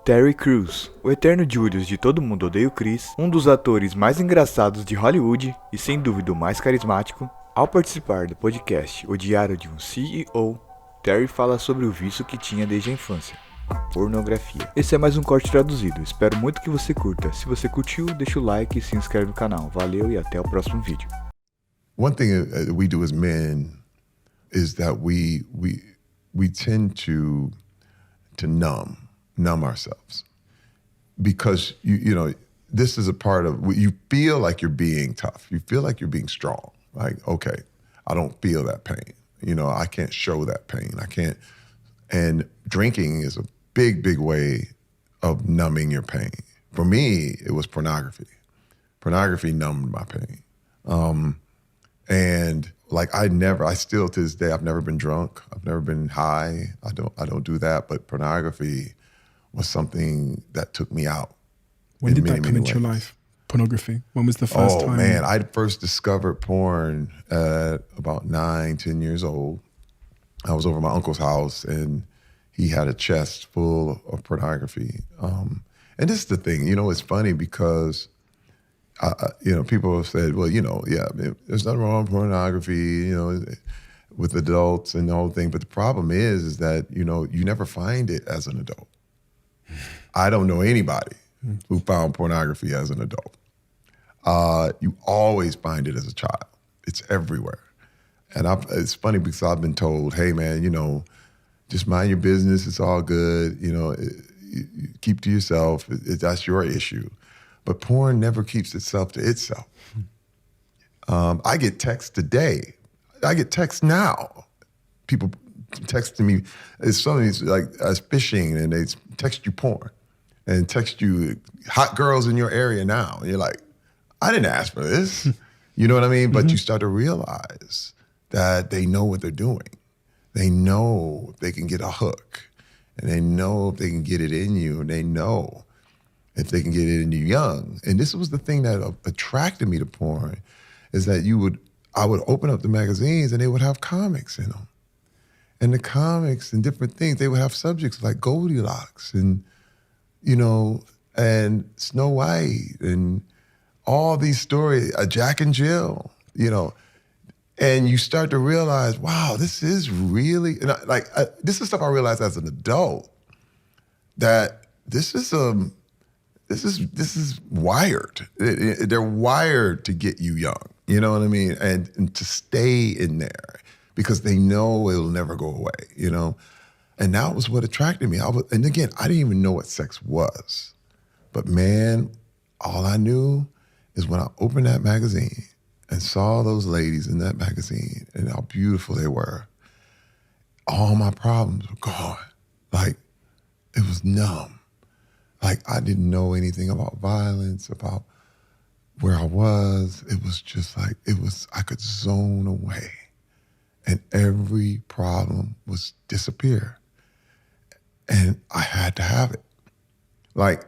Terry Crews, o eterno Julius de Todo Mundo Odeia o Chris, um dos atores mais engraçados de Hollywood e sem dúvida o mais carismático, ao participar do podcast O Diário de um CEO, Terry fala sobre o vício que tinha desde a infância, a pornografia. Esse é mais um corte traduzido, espero muito que você curta. Se você curtiu, deixa o like e se inscreve no canal. Valeu e até o próximo vídeo. One thing we do as men is that we tend to numb ourselves, because you know, this is a part of, you feel like you're being tough, you feel like you're being strong, like, okay, I don't feel that pain, you know, I can't show that pain, I can't. And drinking is a big way of numbing your pain. For me, it was pornography numbed my pain. And like I still to this day, I've never been drunk, I've never been high, I don't do that, but pornography was something that took me out. When did that come into your life? Pornography? When was the first time? Oh man, I first discovered porn at about 9, 10 years old. I was over at my uncle's house and he had a chest full of pornography. And this is the thing, you know, it's funny because, you know, people have said, well, you know, yeah, there's nothing wrong with pornography, you know, with adults and the whole thing. But the problem is that, you know, you never find it as an adult. I don't know anybody who found pornography as an adult. You always find it as a child. It's everywhere. And it's funny because I've been told, hey man, you know, just mind your business, it's all good, you know, you keep to yourself, that's your issue. But porn never keeps itself to itself. I get texts today, I get texts now. People texting me, it's somebody's like fishing and they text you porn and text you hot girls in your area now. And you're like, I didn't ask for this. You know what I mean? But you start to realize that they know what they're doing. They know if they can get a hook, and they know if they can get it in you, and they know if they can get it in you young. And this was the thing that attracted me to porn, is that I would open up the magazines and they would have comics in them. And the comics and different things, they would have subjects like Goldilocks and, you know, and Snow White and all these stories, Jack and Jill, you know. And you start to realize, wow, this is really, and this is stuff I realized as an adult, that this is wired. They're wired to get you young, you know what I mean? And to stay in there because they know it'll never go away, you know? And that was what attracted me. And again, I didn't even know what sex was. But man, all I knew is when I opened that magazine and saw those ladies in that magazine and how beautiful they were, all my problems were gone. Like, it was numb. Like, I didn't know anything about violence, about where I was. It was just like, I could zone away and every problem was disappear. And I had to have it. Like,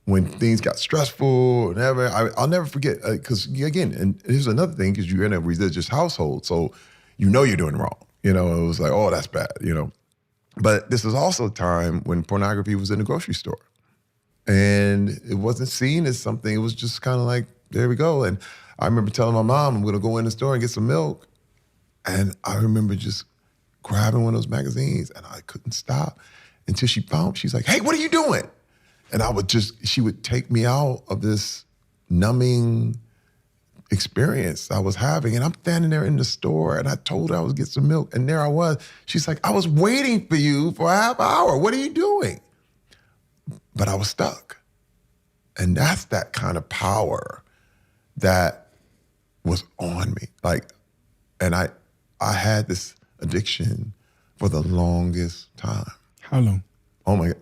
when things got stressful, I'll never forget, because again, and here's another thing, because you're in a religious household, so you know you're doing wrong. You know, it was like, oh, that's bad, you know. But this was also a time when pornography was in the grocery store. And it wasn't seen as something, it was just kind of like, there we go. And I remember telling my mom, I'm gonna go in the store and get some milk. And I remember just grabbing one of those magazines and I couldn't stop until she's like, hey, what are you doing? And she would take me out of this numbing experience I was having. And I'm standing there in the store and I told her I was getting some milk and there I was. She's like, I was waiting for you for a half hour. What are you doing? But I was stuck. And that's that kind of power that was on me. Like, and I had this addiction for the longest time. How long? Oh my God.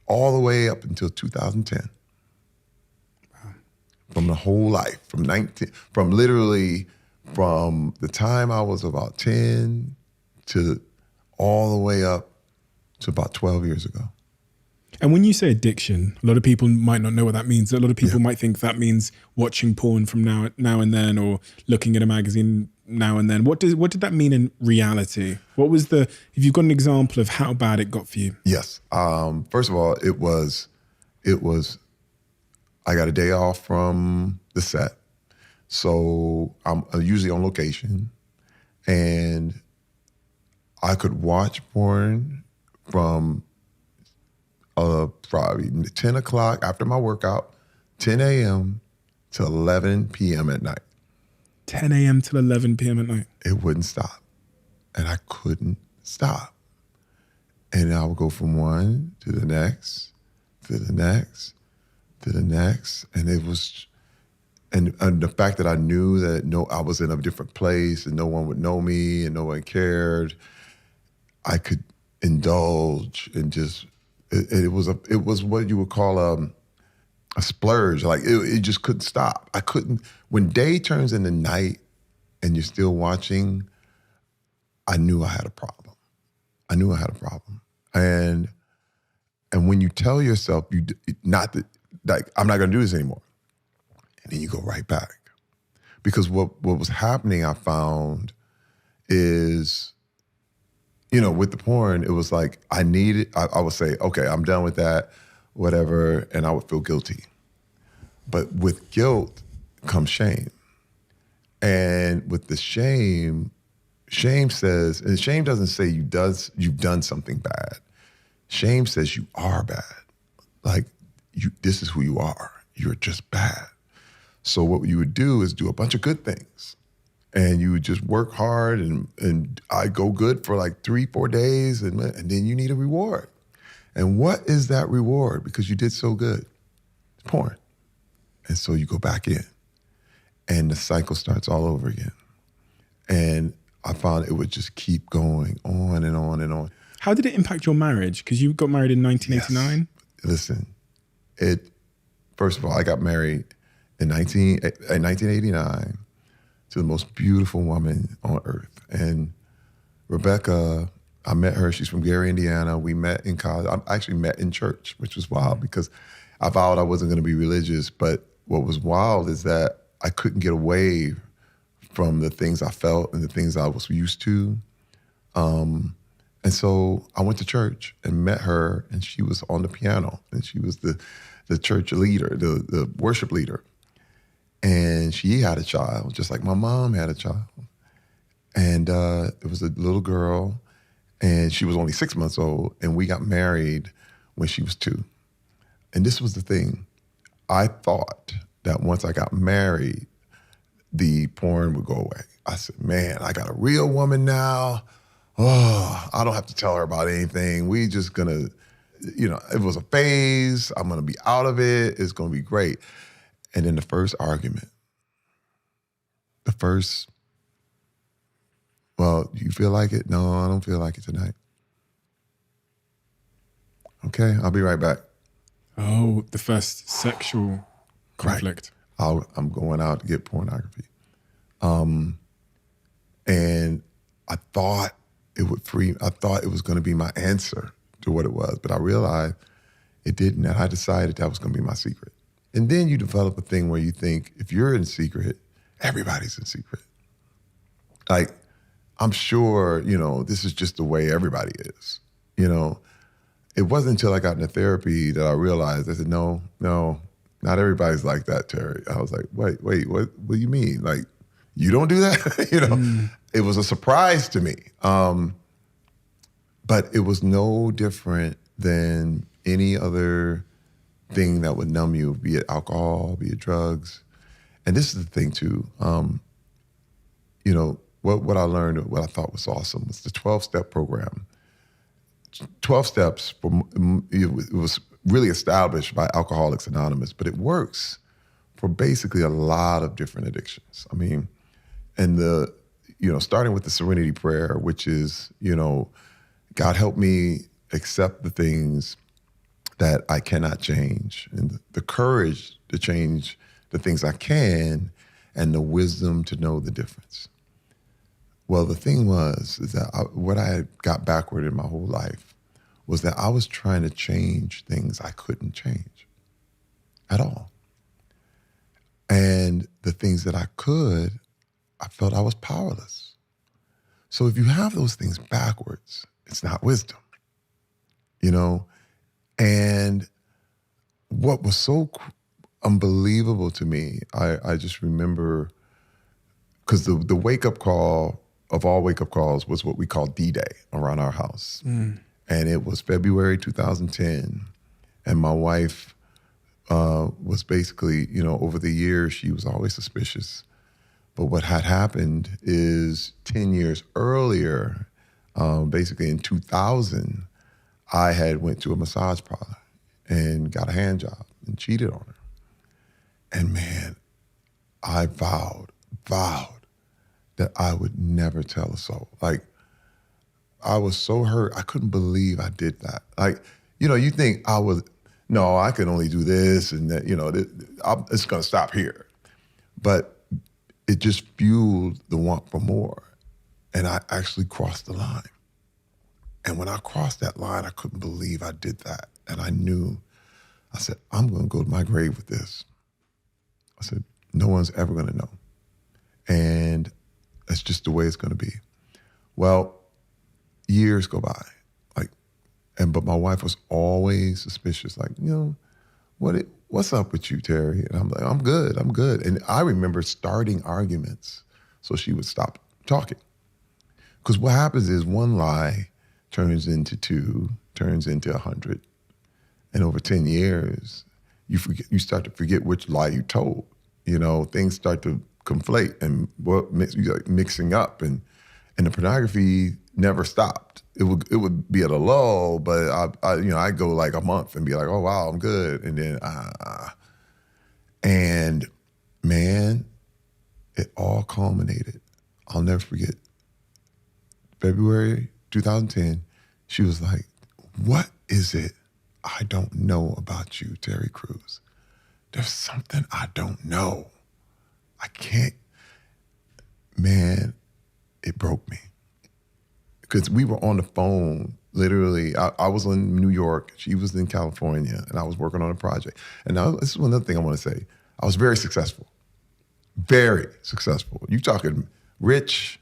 All the way up until 2010. Wow. From the whole life, from literally from the time I was about 10 to all the way up to about 12 years ago. And when you say addiction, a lot of people might not know what that means. A lot of people might think that means watching porn from now and then, or looking at a magazine now and then. What did that mean in reality? What was if you've got an example of how bad it got for you? Yes. First of all, it was it was, I got a day off from the set. So I'm usually on location, and I could watch porn from probably 10 o'clock after my workout, 10 a.m. to 11 p.m. at night. 10 a.m. till 11 p.m. at night. It wouldn't stop. And I couldn't stop. And I would go from one to the next, to the next, to the next. And it was, and the fact that I knew that I was in a different place and no one would know me and no one cared, I could indulge and just, it was what you would call a splurge. Like it just couldn't stop. I couldn't, when day turns into night and you're still watching, I knew I had a problem. And when you tell yourself not that, like, I'm not gonna do this anymore, and then you go right back. Because what was happening, I found, is, with the porn, it was like I would say, okay, I'm done with that, whatever, and I would feel guilty. But with guilt comes shame. And with the shame says, and shame doesn't say you've done something bad. Shame says you are bad. Like, this is who you are. You're just bad. So what you would do is do a bunch of good things. And you would just work hard, and I go good for like 3-4 days, and then you need a reward. And what is that reward? Because you did so good. It's porn. And so you go back in, and the cycle starts all over again. And I found it would just keep going on and on and on. How did it impact your marriage? Because you got married in 1989. Yes. Listen, first of all, I got married in 1989 to the most beautiful woman on earth. And Rebecca, I met her, she's from Gary, Indiana. We met in college. I actually met in church, which was wild because I vowed I wasn't gonna be religious, but what was wild is that I couldn't get away from the things I felt and the things I was used to. And so I went to church and met her, and she was on the piano, and she was the church leader, the worship leader. And she had a child, just like my mom had a child. And it was a little girl, and she was only 6 months old, and we got married when she was 2. And this was the thing. I thought that once I got married, the porn would go away. I said, man, I got a real woman now. Oh, I don't have to tell her about anything. We just gonna, it was a phase. I'm gonna be out of it. It's gonna be great. And then the first argument, well, do you feel like it? No, I don't feel like it tonight. Okay, I'll be right back. Oh, the first sexual conflict. Right. I'm going out to get pornography. And I thought it was going to be my answer to what it was, but I realized it didn't, and I decided that was going to be my secret. And then you develop a thing where you think, if you're in secret, everybody's in secret. Like, I'm sure, this is just the way everybody is, It wasn't until I got into therapy that I realized, I said, no, not everybody's like that, Terry. I was like, wait, what do you mean? Like, you don't do that? It was a surprise to me. But it was no different than any other thing that would numb you, be it alcohol, be it drugs. And this is the thing too, what I learned, what I thought was awesome was the 12-step program. 12 steps, it was really established by Alcoholics Anonymous, but it works for basically a lot of different addictions. I mean, and starting with the Serenity Prayer, which is, God help me accept the things that I cannot change, and the courage to change the things I can, and the wisdom to know the difference. Well, the thing is that what I had got backward in my whole life was that I was trying to change things I couldn't change at all. And the things that I could, I felt I was powerless. So if you have those things backwards, it's not wisdom, And what was so unbelievable to me, I just remember, because the wake-up call of all wake-up calls was what we call D-Day around our house. And it was February 2010. And my wife was basically, over the years, she was always suspicious. But what had happened is 10 years earlier, basically in 2000, I had went to a massage parlor and got a hand job and cheated on her. And man, I vowed that I would never tell a soul. Like, I was so hurt. I couldn't believe I did that. Like, you think I can only do this and that, it's going to stop here. But it just fueled the want for more. And I actually crossed the line. And when I crossed that line, I couldn't believe I did that. And I said, I'm going to go to my grave with this. I said, no one's ever going to know. And that's just the way it's going to be. Well, years go by, but my wife was always suspicious. Like, what's up with you, Terry? And I'm like, I'm good. And I remember starting arguments so she would stop talking. Because what happens is one lie turns into 2, turns into 100. And over 10 years, you start to forget which lie you told. Things start to conflate and mixing up. And the pornography never stopped. It would be at a lull, but I go like a month and be like, oh wow, I'm good, and then and man, it all culminated. I'll never forget. February 2010, she was like, "What is it I don't know about you, Terry Crews? There's something I don't know. I can't." Man, it broke me. Because we were on the phone, literally. I was in New York, she was in California, and I was working on a project. And now, this is another thing I want to say. I was very successful. Very successful. You talking rich,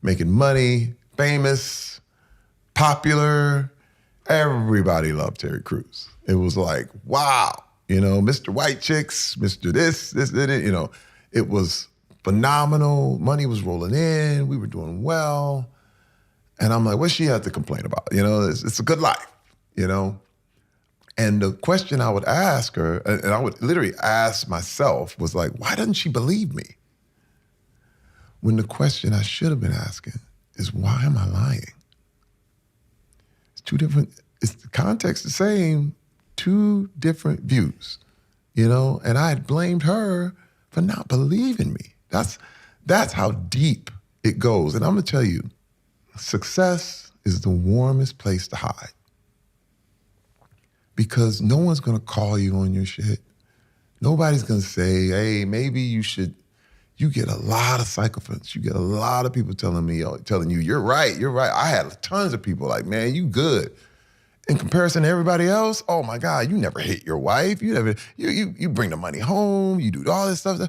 making money, famous, popular. Everybody loved Terry Crews. It was like, wow, Mr. White Chicks, Mr. This, that, it was phenomenal. Money was rolling in. We were doing well. And I'm like, what she have to complain about? It's a good life, And the question I would ask her, and I would literally ask myself, was like, why doesn't she believe me? When the question I should have been asking is, why am I lying? It's two different, it's the context the same, two different views, And I had blamed her for not believing me. That's how deep it goes. And I'm gonna tell you, success is the warmest place to hide. Because no one's gonna call you on your shit. Nobody's gonna say, hey, maybe you should. You get a lot of sycophants. You get a lot of people telling you, you're right. I had tons of people like, man, you good. In comparison to everybody else, oh my God, you never hit your wife. You never, you bring the money home. You do all this stuff.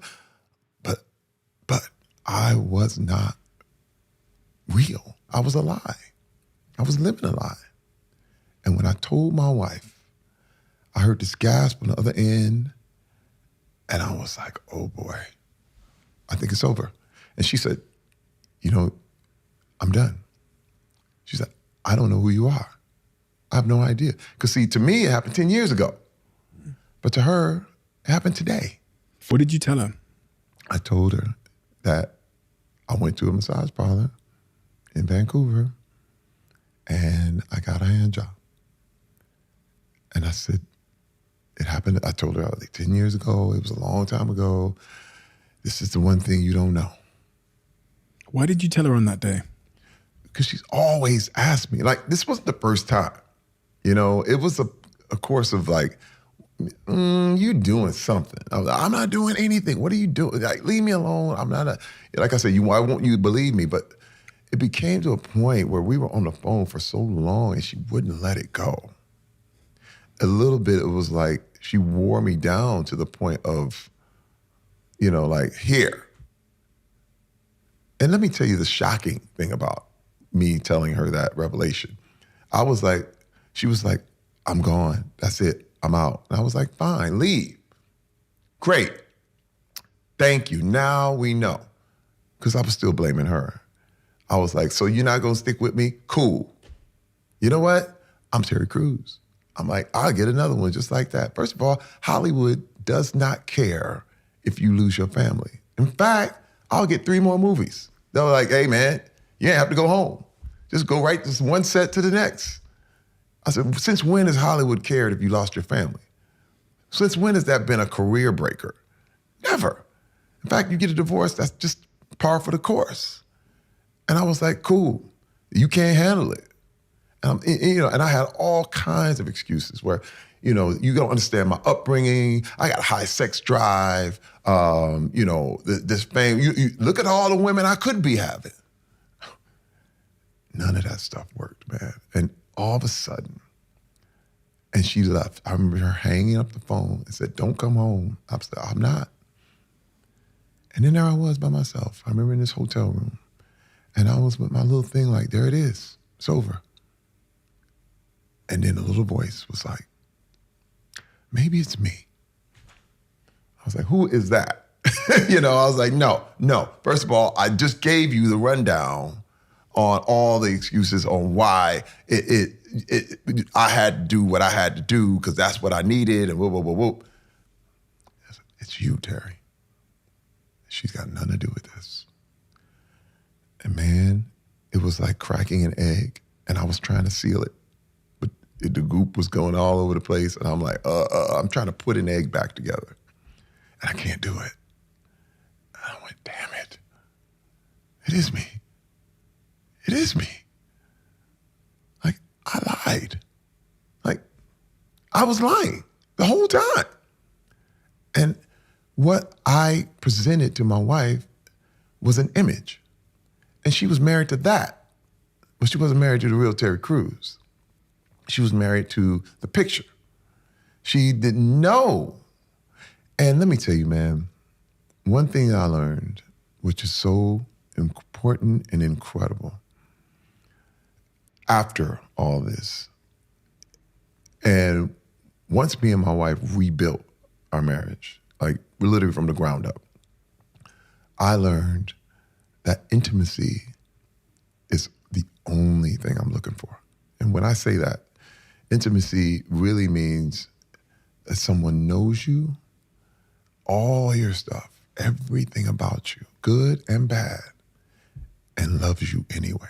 But I was not real. I was a lie. I was living a lie. And when I told my wife, I heard this gasp on the other end, and I was like, oh boy, I think it's over. And she said, I'm done. She said, I don't know who you are. I have no idea. Because see, to me, it happened 10 years ago. But to her, it happened today. What did you tell her? I told her that I went to a massage parlor in Vancouver, and I got a hand job. And I said, it happened, I told her like 10 years ago, it was a long time ago. This is the one thing you don't know. Why did you tell her on that day? Because she's always asked me, like, this wasn't the first time. It was a course of like, you doing something. I'm not doing anything. What are you doing? Like, leave me alone. I'm not like I said, why won't you believe me? But it became to a point where we were on the phone for so long and she wouldn't let it go. A little bit, it was like she wore me down to the point of, like, here. And let me tell you the shocking thing about me telling her that revelation. She was like, I'm gone. That's it. I'm out. And I was like, fine, leave. Great. Thank you. Now we know. Because I was still blaming her. I was like, so you're not going to stick with me? Cool. You know what? I'm Terry Crews. I'm like, I'll get another one just like that. First of all, Hollywood does not care if you lose your family. In fact, I'll get 3 more movies. They're like, hey, man, you ain't have to go home. Just go right this one set to the next. I said, since when has Hollywood cared if you lost your family? Since when has that been a career breaker? Never. In fact, you get a divorce, that's just par for the course. And I was like, cool, you can't handle it. And I had all kinds of excuses where, you don't understand my upbringing. I got a high sex drive. This fame. You look at all the women I could be having. None of that stuff worked, man. And all of a sudden, and she left. I remember her hanging up the phone and said, don't come home. I said, I'm not. And then there I was by myself. I remember in this hotel room. And I was with my little thing like, there it is. It's over. And then a little voice was like, maybe it's me. I was like, who is that? I was like, no. First of all, I just gave you the rundown on all the excuses on why I had to do what I had to do because that's what I needed and whoop, whoop, whoop, whoop. It's you, Terry. She's got nothing to do with this. And man, it was like cracking an egg and I was trying to seal it. But the goop was going all over the place and I'm like, I'm trying to put an egg back together. And I can't do it. And I went, damn it. It is me. It is me. Like, I lied. Like, I was lying the whole time. And what I presented to my wife was an image. And she was married to that. But she wasn't married to the real Terry Crews. She was married to the picture. She didn't know. And let me tell you, man, one thing I learned, which is so important and incredible, after all this, and once me and my wife rebuilt our marriage, like literally from the ground up, I learned that intimacy is the only thing I'm looking for. And when I say that, intimacy really means that someone knows you, all your stuff, everything about you, good and bad, and loves you anyway.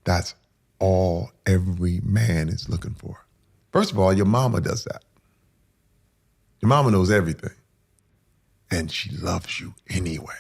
That's all every man is looking for. First of all, your mama does that. Your mama knows everything. And she loves you anyway.